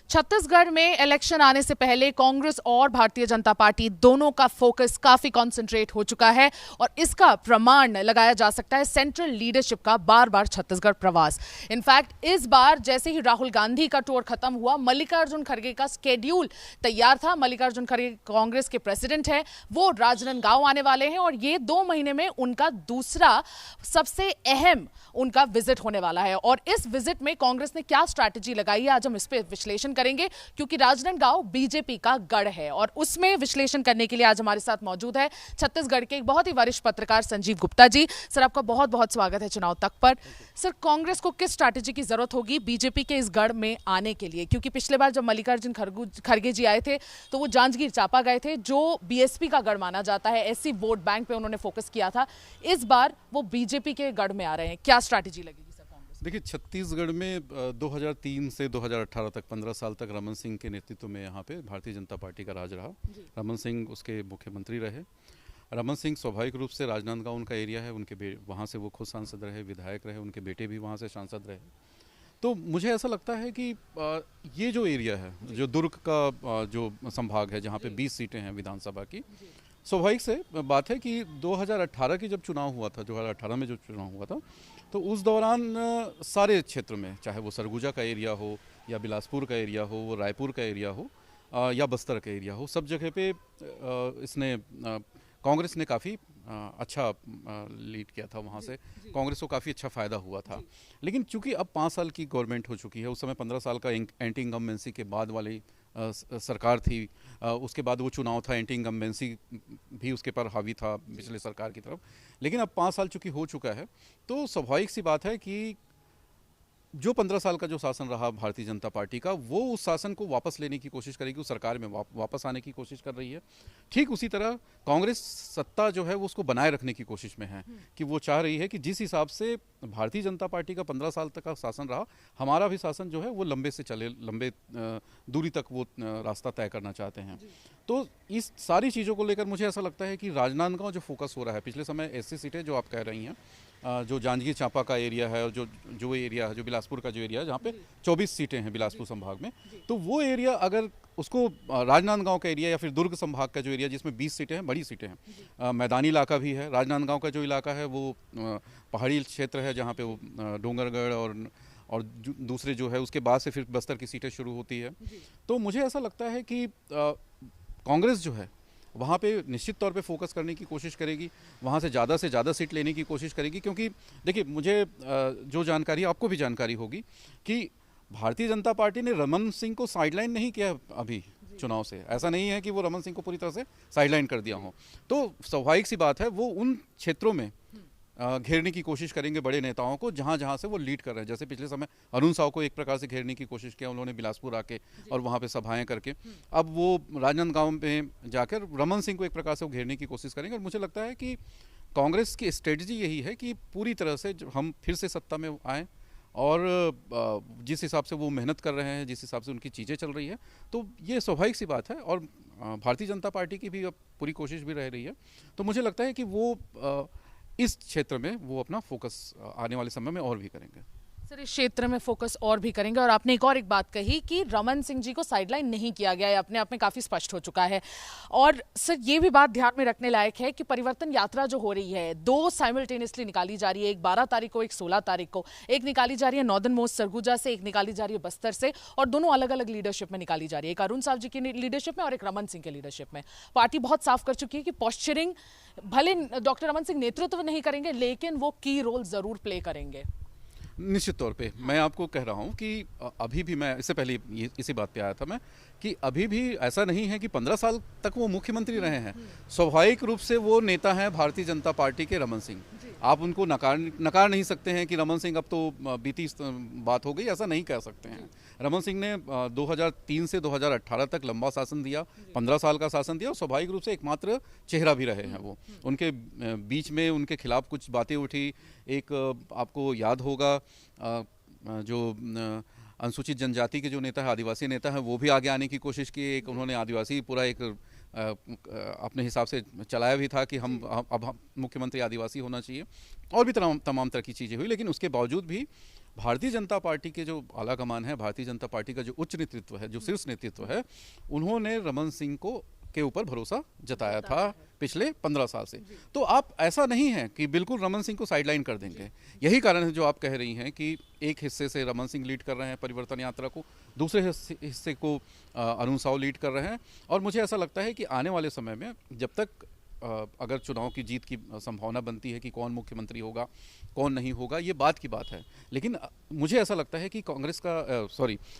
छत्तीसगढ़ में इलेक्शन आने से पहले कांग्रेस और भारतीय जनता पार्टी दोनों का फोकस काफी कॉन्सेंट्रेट हो चुका है और इसका प्रमाण लगाया जा सकता है सेंट्रल लीडरशिप का बार बार छत्तीसगढ़ प्रवास। इनफैक्ट इस बार जैसे ही राहुल गांधी का टूर खत्म हुआ, मल्लिकार्जुन खड़गे का स्केड्यूल तैयार था। मल्लिकार्जुन खड़गे कांग्रेस के प्रेसिडेंट हैं, वो राजनांदगांव आने वाले हैं और ये 2 महीने में उनका दूसरा सबसे अहम उनका विजिट होने वाला है। और इस विजिट में कांग्रेस ने क्या स्ट्रैटेजी लगाई है, आज हम इस पर विश्लेषण करेंगे, क्योंकि राजनांदगांव बीजेपी का गढ़ है और उसमें विश्लेषण करने के लिए आज हमारे साथ मौजूद है छत्तीसगढ़ के एक बहुत ही वरिष्ठ पत्रकार संजीव गुप्ता जी। सर, आपका बहुत बहुत स्वागत है चुनाव तक पर। सर, कांग्रेस को किस स्ट्रैटेजी की जरूरत होगी बीजेपी के इस गढ़ में आने के लिए, क्योंकि पिछले बार जब मल्लिकार्जुन खड़गे जी आए थे तो वो जांजगीर चांपा गए थे, जो बीएसपी का गढ़ माना जाता है, एससी वोट बैंक पे उन्होंने फोकस किया था। इस बार वो बीजेपी के गढ़ में आ रहे हैं, क्या स्ट्रैटेजी लगेगी? देखिए, छत्तीसगढ़ में 2003 से 2018 तक 15 साल तक रमन सिंह के नेतृत्व में यहाँ पे भारतीय जनता पार्टी का राज रहा। रमन सिंह उसके मुख्यमंत्री रहे। रमन सिंह स्वाभाविक रूप से राजनांदगांव उनका एरिया है, उनके वहाँ से वो खुद सांसद रहे, विधायक रहे, उनके बेटे भी वहाँ से सांसद रहे। तो मुझे ऐसा लगता है कि ये जो एरिया है, जो दुर्ग का जो संभाग है, जहाँ पे 20 सीटें हैं विधानसभा की, स्वाभाविक से बात है कि 2018 की जब चुनाव हुआ था, 2018 में जो चुनाव हुआ था, तो उस दौरान सारे क्षेत्र में, चाहे वो सरगुजा का एरिया हो या बिलासपुर का एरिया हो, वो रायपुर का एरिया हो या बस्तर का एरिया हो, सब जगह पे इसने कांग्रेस ने काफ़ी अच्छा लीड किया था। वहाँ से कांग्रेस को काफ़ी अच्छा फ़ायदा हुआ था। लेकिन चूंकि अब 5 साल की गवर्नमेंट हो चुकी है, उस समय 15 साल का एंटी इनकम्बेंसी के बाद वाली सरकार थी, उसके बाद वो चुनाव था, एंटी इनकम्बेंसी भी उसके पर हावी था पिछले सरकार की तरफ। लेकिन अब 5 साल चूंकि हो चुका है, तो स्वाभाविक सी बात है कि जो 15 साल का जो शासन रहा भारतीय जनता पार्टी का, वो उस शासन को वापस लेने की कोशिश करेगी, उस सरकार में वापस आने की कोशिश कर रही है। ठीक उसी तरह कांग्रेस सत्ता जो है वो उसको बनाए रखने की कोशिश में है, कि वो चाह रही है कि जिस हिसाब से भारतीय जनता पार्टी का 15 साल तक का शासन रहा, हमारा भी शासन जो है वो लंबे से चले, लंबे दूरी तक वो रास्ता तय करना चाहते हैं। तो इस सारी चीज़ों को लेकर मुझे ऐसा लगता है कि राजनांदगांव जो फोकस हो रहा है, पिछले समय एससी सीटें जो आप कह रही हैं, जो जांजगीर चांपा का एरिया है और जो एरिया है, जो बिलासपुर का जो एरिया है, जहाँ पे 24 सीटें हैं बिलासपुर संभाग में, तो वो एरिया अगर उसको राजनांदगांव का एरिया या फिर दुर्ग संभाग का जो एरिया जिसमें 20 सीटें हैं, बड़ी सीटें हैं, मैदानी इलाका भी है। राजनांदगांव का जो इलाका है वो पहाड़ी क्षेत्र है, जहाँ पे वो डोंगरगढ़ और दूसरे जो है उसके बाद से फिर बस्तर की सीटें शुरू होती है। तो मुझे ऐसा लगता है कि कांग्रेस जो है वहाँ पे निश्चित तौर पे फोकस करने की कोशिश करेगी, वहाँ से ज़्यादा सीट लेने की कोशिश करेगी। क्योंकि देखिए, मुझे जो जानकारी, आपको भी जानकारी होगी कि भारतीय जनता पार्टी ने रमन सिंह को साइडलाइन नहीं किया अभी चुनाव से। ऐसा नहीं है कि वो रमन सिंह को पूरी तरह से साइडलाइन कर दिया हो। तो स्वाभाविक सी बात है, वो उन क्षेत्रों में घेरने की कोशिश करेंगे बड़े नेताओं को, जहाँ से वो लीड कर रहे हैं। जैसे पिछले समय अरुण साव को एक प्रकार से घेरने की कोशिश किया उन्होंने बिलासपुर आके और वहाँ पे सभाएं करके। अब वो राजनांदगांव में जाकर रमन सिंह को एक प्रकार से वो घेरने की कोशिश करेंगे। और मुझे लगता है कि कांग्रेस की स्ट्रेटजी यही है कि पूरी तरह से हम फिर से सत्ता में आएँ, और जिस हिसाब से वो मेहनत कर रहे हैं, जिस हिसाब से उनकी चीज़ें चल रही है, तो ये स्वाभाविक सी बात है। और भारतीय जनता पार्टी की भी अब पूरी कोशिश भी रह रही है। तो मुझे लगता है कि वो इस क्षेत्र में वो अपना फोकस आने वाले समय में और भी करेंगे। सर, इस क्षेत्र में फोकस और भी करेंगे। और आपने एक बात कही कि रमन सिंह जी को साइडलाइन नहीं किया गया है, अपने आप में काफी स्पष्ट हो चुका है। और सर, ये भी बात ध्यान में रखने लायक है कि परिवर्तन यात्रा जो हो रही है, 2 साइमल्टेनियसली निकाली जा रही है, एक 12 तारीख को, एक 16 तारीख को। एक निकाली जा रही है नॉर्दर्न मोस्ट सरगुजा से, एक निकाली जा रही है बस्तर से, और दोनों अलग अलग लीडरशिप में निकाली जा रही है, एक अरुण साव जी की लीडरशिप में और एक रमन सिंह के लीडरशिप में। पार्टी बहुत साफ कर चुकी है कि पॉस्चरिंग भले डॉक्टर रमन सिंह नेतृत्व नहीं करेंगे, लेकिन वो की रोल जरूर प्ले करेंगे। निश्चित तौर पे मैं आपको कह रहा हूँ कि अभी भी, मैं इससे पहले इसी बात पे आया था मैं, कि अभी भी ऐसा नहीं है कि 15 साल तक वो मुख्यमंत्री रहे हैं। स्वाभाविक रूप से वो नेता हैं भारतीय जनता पार्टी के रमन सिंह। आप उनको नकार नहीं सकते हैं कि रमन सिंह अब तो बीती बात हो गई, ऐसा नहीं कह सकते हैं। रमन सिंह ने 2003 से 2018 तक लंबा शासन दिया, 15 साल का शासन दिया, और स्वाभाविक रूप से एकमात्र चेहरा भी रहे हैं वो। उनके बीच में उनके खिलाफ कुछ बातें उठी। एक आपको याद होगा, जो अनुसूचित जनजाति के जो नेता है, आदिवासी नेता है, वो भी आगे आने की कोशिश की। एक उन्होंने आदिवासी पूरा एक अपने हिसाब से चलाया भी था कि हम अब मुख्यमंत्री आदिवासी होना चाहिए, और भी तमाम तरह की चीज़ें हुई। लेकिन उसके बावजूद भी भारतीय जनता पार्टी के जो आला कमान है, भारतीय जनता पार्टी का जो उच्च नेतृत्व है, जो शीर्ष नेतृत्व है, उन्होंने रमन सिंह को के ऊपर भरोसा जताया था पिछले 15 साल से। तो आप ऐसा नहीं है कि बिल्कुल रमन सिंह को साइडलाइन कर देंगे। यही कारण है जो आप कह रही हैं कि एक हिस्से से रमन सिंह लीड कर रहे हैं परिवर्तन यात्रा को, दूसरे हिस्से को अरुण साव लीड कर रहे हैं। और मुझे ऐसा लगता है कि आने वाले समय में जब तक अगर चुनाव की जीत की संभावना बनती है कि कौन मुख्यमंत्री होगा, कौन नहीं होगा, ये बात की बात है। लेकिन मुझे ऐसा लगता है कि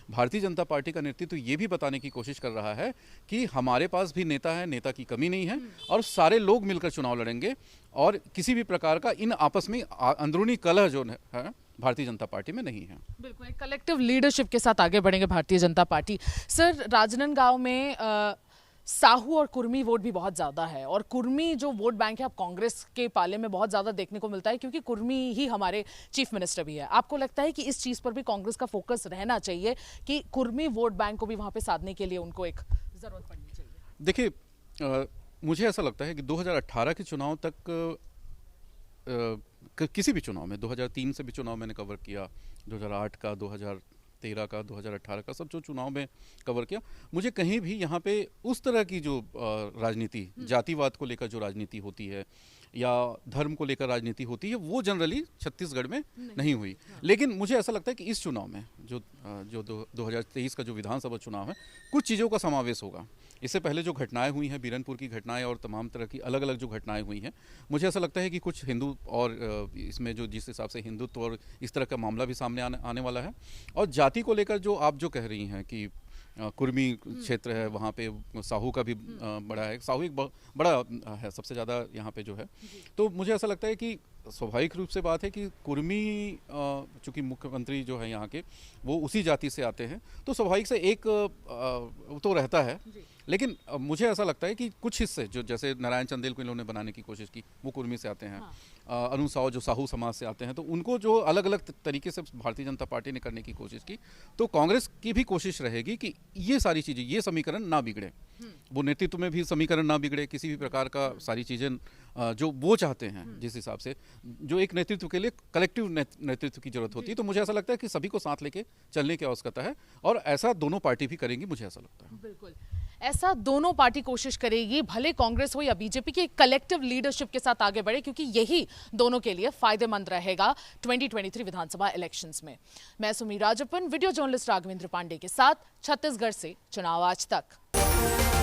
भारतीय जनता पार्टी का नेतृत्व ये भी बताने की कोशिश कर रहा है कि हमारे पास भी नेता है, नेता की कमी नहीं है, और सारे लोग मिलकर चुनाव लड़ेंगे और किसी भी प्रकार का इन आपस में अंदरूनी कलह जो है भारतीय जनता पार्टी में नहीं है। बिल्कुल, एक कलेक्टिव लीडरशिप के साथ आगे बढ़ेंगे भारतीय जनता पार्टी। सर, राजनांदगांव में साहू और कुर्मी वोट भी बहुत ज़्यादा है, और कुर्मी जो वोट बैंक है अब कांग्रेस के पाले में बहुत ज़्यादा देखने को मिलता है, क्योंकि कुर्मी ही हमारे चीफ मिनिस्टर भी है। आपको लगता है कि इस चीज़ पर भी कांग्रेस का फोकस रहना चाहिए कि कुर्मी वोट बैंक को भी वहाँ पे साधने के लिए उनको एक ज़रूरत पड़नी चाहिए? देखिए, मुझे ऐसा लगता है कि 2018 के चुनाव तक किसी भी चुनाव में, 2003 से भी चुनाव मैंने कवर किया, 2008 का, 2013 का, 2018 का, सब जो चुनाव में कवर किया, मुझे कहीं भी यहाँ पे उस तरह की जो राजनीति, जातिवाद को लेकर जो राजनीति होती है या धर्म को लेकर राजनीति होती है, वो जनरली छत्तीसगढ़ में नहीं हुई। लेकिन मुझे ऐसा लगता है कि इस चुनाव में जो 2023 का जो विधानसभा चुनाव है, कुछ चीज़ों का समावेश होगा। इससे पहले जो घटनाएं हुई हैं, बीरनपुर की घटनाएं और तमाम तरह की अलग अलग जो घटनाएं हुई हैं, मुझे ऐसा लगता है कि कुछ हिंदू और इसमें जो जिस हिसाब से हिंदुत्व और इस तरह का मामला भी सामने आने वाला है। और जाति को लेकर जो आप जो कह रही हैं कि कुर्मी क्षेत्र है, वहाँ पे साहू का भी बड़ा है, साहू एक बड़ा है, सबसे ज़्यादा यहाँ पे जो है। तो मुझे ऐसा लगता है कि स्वाभाविक रूप से बात है कि कुर्मी चूँकि मुख्यमंत्री जो है यहाँ के वो उसी जाति से आते हैं, तो स्वाभाविक से एक तो रहता है। लेकिन मुझे ऐसा लगता है कि कुछ हिस्से जो जैसे नारायण चंदेल को इन्होंने बनाने की कोशिश की, वो कुर्मी से आते हैं। अरुण साव जो साहू समाज से आते हैं, तो उनको जो अलग अलग तरीके से भारतीय जनता पार्टी ने करने की कोशिश की, तो कांग्रेस की भी कोशिश रहेगी कि ये सारी चीज़ें, ये समीकरण ना बिगड़े, वो नेतृत्व में भी समीकरण ना बिगड़े, किसी भी प्रकार का सारी चीज़ें जो वो चाहते हैं, जिस हिसाब से जो एक नेतृत्व के लिए कलेक्टिव नेतृत्व की जरूरत होती है। तो मुझे ऐसा लगता है कि सभी को साथ लेके चलने की आवश्यकता है, और ऐसा दोनों पार्टी भी करेंगी, मुझे ऐसा लगता है। बिल्कुल, ऐसा दोनों पार्टी कोशिश करेगी, भले कांग्रेस हो या बीजेपी, की कलेक्टिव लीडरशिप के साथ आगे बढ़े, क्योंकि यही दोनों के लिए फायदेमंद रहेगा 2023 विधानसभा इलेक्शंस में। मैं सुमी राजप्पन, वीडियो जर्नलिस्ट राघवेंद्र पांडे के साथ, छत्तीसगढ़ से चुनाव आज तक।